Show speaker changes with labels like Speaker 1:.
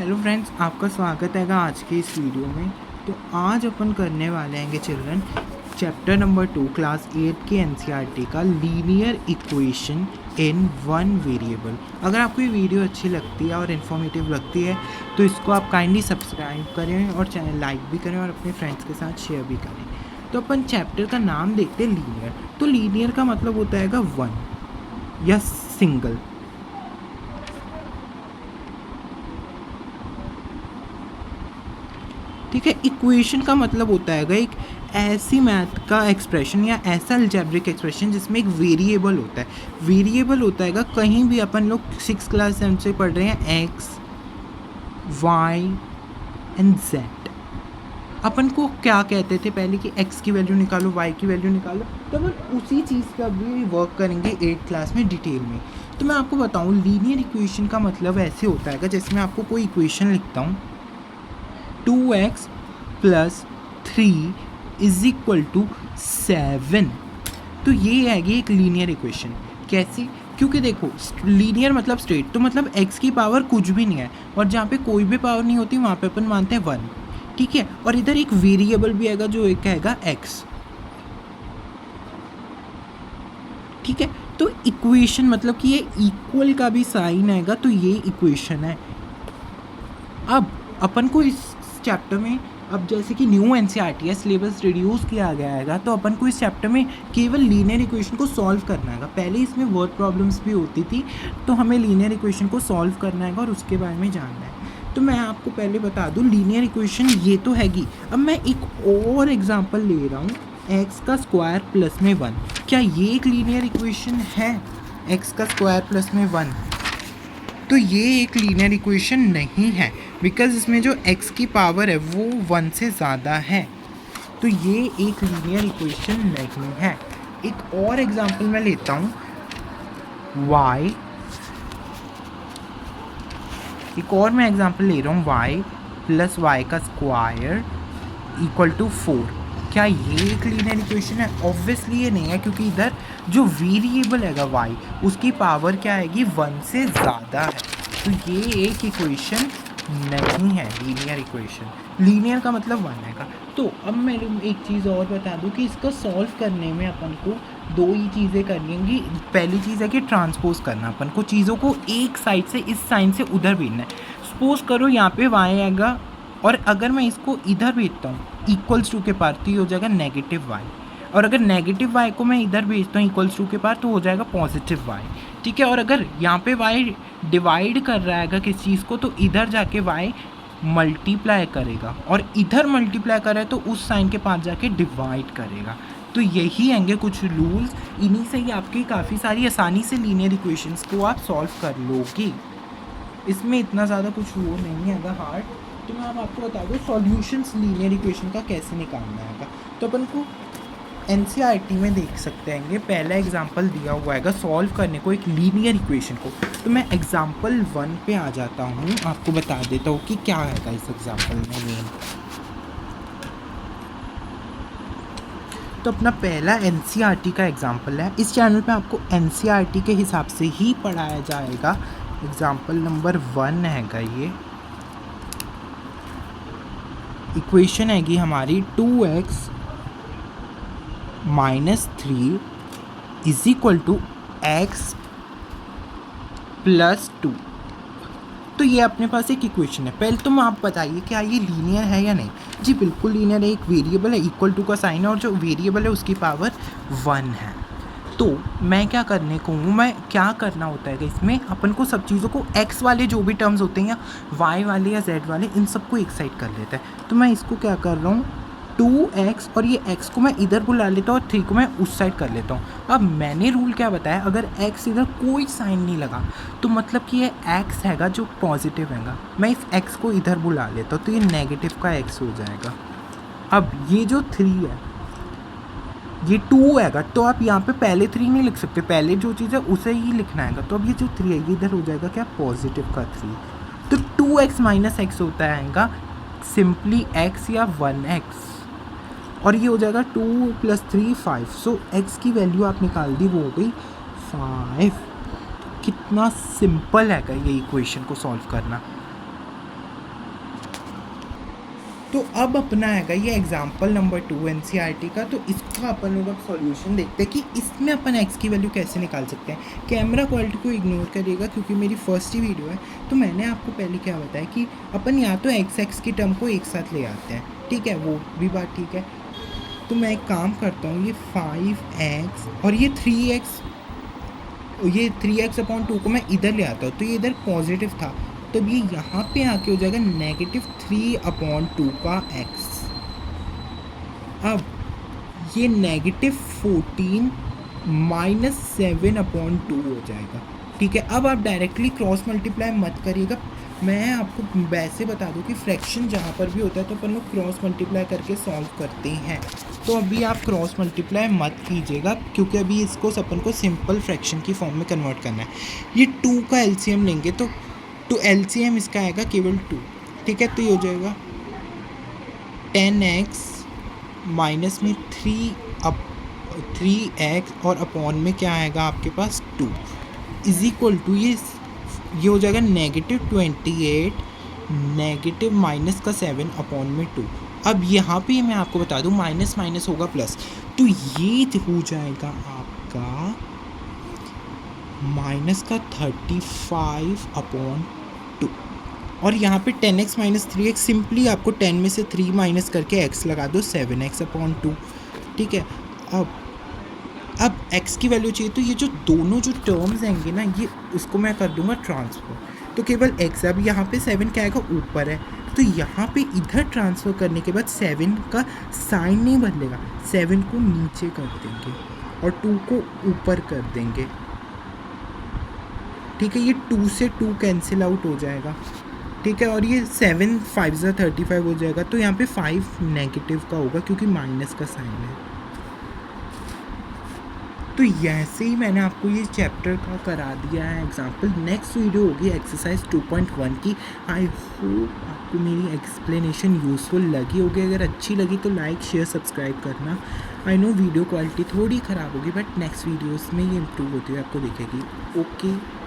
Speaker 1: Hello friends, आपका स्वागत है आज के इस वीडियो में। तो आज अपन करने वाले हैं चिल्ड्रन चैप्टर नंबर 2 क्लास 8 के एनसीईआरटी का linear equation in one variable. अगर आपको ये वीडियो अच्छी लगती है और इन्फॉर्मेटिव लगती है तो इसको आप काइंडली सब्सक्राइब करें और चैनल लाइक भी करें और अपने फ्रेंड्स के साथ शेयर भी करें। तो अपन चैप्टर का नाम देखते हैं लीनियर। तो लीनियर का मतलब होता है वन या सिंगल। ठीक है, इक्वेशन का मतलब होता है एक ऐसी मैथ का एक्सप्रेशन या ऐसा अलजेब्रिक एक्सप्रेशन जिसमें एक वेरिएबल होता है। वेरिएबल होता है कहीं भी अपन लोग 6 क्लास 7 से पढ़ रहे हैं एक्स वाई एंड जेड। अपन को क्या कहते थे पहले कि एक्स की वैल्यू निकालो वाई की वैल्यू निकालो, तो अपन उसी चीज़ का भी वर्क करेंगे 8th क्लास में डिटेल में। तो मैं आपको बताऊँ लीनियर इक्वेशन का मतलब ऐसे होता है जैसे मैं आपको कोई इक्वेशन लिखता हूँ 2x + 3 = 7। तो ये है एक लीनियर इक्वेशन। कैसी? क्योंकि देखो लीनियर मतलब स्ट्रेट, तो मतलब x की पावर कुछ भी नहीं है और जहाँ पे कोई भी पावर नहीं होती वहाँ पे अपन मानते हैं 1। ठीक है, और इधर एक वेरिएबल भी आएगा जो एक आएगा x। ठीक है, तो इक्वेशन मतलब कि ये इक्वल का भी साइन आएगा, तो ये इक्वेशन है। अब अपन को इस चैप्टर में अब जैसे कि न्यू एनसीईआरटी है, सिलेबस रिड्यूस किया गया है, तो अपन को इस चैप्टर में केवल लीनियर इक्वेशन को सॉल्व करना है। पहले इसमें वर्ड प्रॉब्लम्स भी होती थी, तो हमें लीनियर इक्वेशन को सॉल्व करना है और उसके बारे में जानना है। तो मैं आपको पहले बता दूं लीनियर इक्वेशन ये तो हैगी। अब मैं एक और एग्जांपल ले रहा हूँ, एक्स का स्क्वायर प्लस में 1। क्या ये एक लीनियर इक्वेशन है? एक्स का स्क्वायर प्लस में 1, तो ये एक लीनियर इक्वेशन नहीं है, बिकॉज इसमें जो x की पावर है वो 1 से ज़्यादा है, तो ये एक लीनियर इक्वेशन नहीं है। एक और एग्जांपल मैं लेता हूँ y, एक और मैं एग्जांपल ले रहा हूँ y + y का स्क्वायर = 4। क्या ये एक लीनियर इक्वेशन है? ऑब्वियसली ये नहीं है, क्योंकि इधर जो वेरिएबल है y उसकी पावर क्या आएगी 1 से ज़्यादा है, तो ये एक इक्वेशन नहीं है लीनियर इक्वेशन। लीनियर का मतलब 1 है। तो अब मैं एक चीज़ और बता दूं कि इसको सॉल्व करने में अपन को 2 ही चीज़ें करनी होंगी। पहली चीज़ है कि ट्रांसपोज करना, अपन को चीज़ों को एक साइड से इस साइन से उधर भेजना है। सपोज करो यहाँ पे y आएगा और अगर मैं इसको इधर भेजता हूँ =2 के पार, तो ये हो जाएगा -y, और अगर -y को मैं इधर भेजता हूँ =2 के पार, तो हो जाएगा +y। ठीक है, और अगर यहाँ पे y डिवाइड कर रहा है किस चीज़ को, तो इधर जाके y मल्टीप्लाई करेगा, और इधर मल्टीप्लाई कर रहा है तो उस साइन के पास जाके डिवाइड करेगा। तो यही हैंगे कुछ रूल्स, इन्हीं से ही आपकी काफ़ी सारी आसानी से लीनियर इक्वेशंस को आप सॉल्व कर लोगे। इसमें इतना ज़्यादा कुछ वो नहीं है हार्ड। तो मैं अब आपको बता दूँ सॉल्यूशंस लीनियर इक्वेशन का कैसे निकालना है। तो अपन को एनसीईआरटी में देख सकते हैं, पहला एग्जांपल दिया हुआ है सॉल्व करने को एक लीनियर इक्वेशन को। तो मैं एग्जांपल 1 पे आ जाता हूँ, आपको बता देता हूँ कि क्या है इस एग्जांपल में मेन। तो अपना पहला एनसीईआरटी का एग्जांपल है। इस चैनल पे आपको एनसीईआरटी के हिसाब से ही पढ़ाया जाएगा। एग्जांपल नंबर 1 हैगा ये। इक्वेशन हैगी हमारी 2x - 3 = x + 2। तो ये अपने पास एक इक्वेशन है। पहले तुम आप बताइए क्या ये लीनियर है या नहीं? जी बिल्कुल लीनियर है। एक वेरिएबल है, =2 का साइन है, और जो वेरिएबल है उसकी पावर 1 है। तो मैं क्या करने को हूँ, मैं क्या करना होता है इसमें अपन को सब चीज़ों को x वाले जो भी टर्म्स होते हैं या y वाले या z वाले, इन सबको एक साइड कर लेता है। तो मैं इसको क्या कर रहा हूँ 2x, और ये x को मैं इधर बुला लेता हूँ और 3 को मैं उस साइड कर लेता हूँ। अब मैंने रूल क्या बताया, अगर x इधर कोई साइन नहीं लगा तो मतलब कि ये x हैगा जो पॉजिटिव हैगा। मैं इस x को इधर बुला लेता हूँ तो ये नेगेटिव का x हो जाएगा। अब ये जो 3 है ये 2 हैगा, तो आप यहाँ पे पहले 3 नहीं लिख सकते, पहले जो चीज़ है उसे ही लिखना है। तो अब ये जो 3 है ये इधर हो जाएगा क्या, पॉजिटिव का 3। तो 2x - x होता है सिंपली x या 1x, और ये हो जाएगा 2 + 3 5। सो x की वैल्यू आप निकाल दी, वो हो गई 5। कितना सिंपल है ये इक्वेशन को सॉल्व करना। तो अब अपना आएगा ये एग्जाम्पल नंबर 2 एनसीईआरटी का। तो इसका अपन लोग अब सॉल्यूशन देखते हैं कि इसमें अपन एक्स की वैल्यू कैसे निकाल सकते हैं। कैमरा क्वालिटी को इग्नोर करिएगा क्योंकि मेरी फर्स्ट ही वीडियो है। तो मैंने आपको पहले क्या बताया कि अपन या तो एक्स की टर्म को एक साथ ले आते हैं, ठीक है, वो भी बात ठीक है। तो मैं एक काम करता हूँ, ये 5x और ये 3x, ये 3x/2 को मैं इधर ले आता हूँ, तो ये इधर पॉजिटिव था, तो ये यहाँ पे आके हो जाएगा -3/2 का x। अब ये -14 -7/2 हो जाएगा, ठीक है। अब आप डायरेक्टली क्रॉस मल्टीप्लाई मत करिएगा, मैं आपको वैसे बता दूं कि फ्रैक्शन जहाँ पर भी होता है तो अपन लोग क्रॉस मल्टीप्लाई करके सॉल्व करते हैं। तो अभी आप क्रॉस मल्टीप्लाई मत कीजिएगा क्योंकि अभी इसको अपन को सिंपल फ्रैक्शन की फॉर्म में कन्वर्ट करना है। ये 2 का एलसीएम लेंगे तो एलसीएम इसका आएगा केवल 2, ठीक है। तो ये हो जाएगा 10x माइनस में 3x और अपॉन में क्या आएगा आपके पास 2 इज इक्वल टू ये हो जाएगा -28 नेगेटिव माइनस का 7 अपॉन में 2। अब यहाँ पे मैं आपको बता दूँ माइनस माइनस होगा प्लस, तो ये हो जाएगा आपका माइनस का 35/2। और यहाँ पे 10x माइनस 3x, सिंपली आपको 10 में से 3 माइनस करके x लगा दो 7x/2, ठीक है। अब x की वैल्यू चाहिए, तो ये जो दोनों जो टर्म्स आएंगे ना, ये उसको मैं कर दूंगा ट्रांसफ़र, तो केवल x। अब यहाँ पे 7 क्या आएगा, ऊपर है, तो यहाँ पे इधर ट्रांसफ़र करने के बाद 7 का साइन नहीं बदलेगा, 7 को नीचे कर देंगे और 2 को ऊपर कर देंगे, ठीक है। ये 2 से 2 कैंसिल आउट हो जाएगा, ठीक है। और ये 7 5 35 हो जाएगा, तो यहाँ पे 5 नेगेटिव का होगा क्योंकि माइनस का साइन है। तो ऐसे ही मैंने आपको ये चैप्टर का करा दिया है एग्जाम्पल। नेक्स्ट वीडियो होगी एक्सरसाइज 2.1 की। आई होप आपको मेरी एक्सप्लेनेशन यूज़फुल लगी होगी। अगर अच्छी लगी तो लाइक शेयर सब्सक्राइब करना। आई नो वीडियो क्वालिटी थोड़ी ख़राब होगी बट नेक्स्ट वीडियोस में ये इम्प्रूव होती हुई आपको दिखेगी। ओके।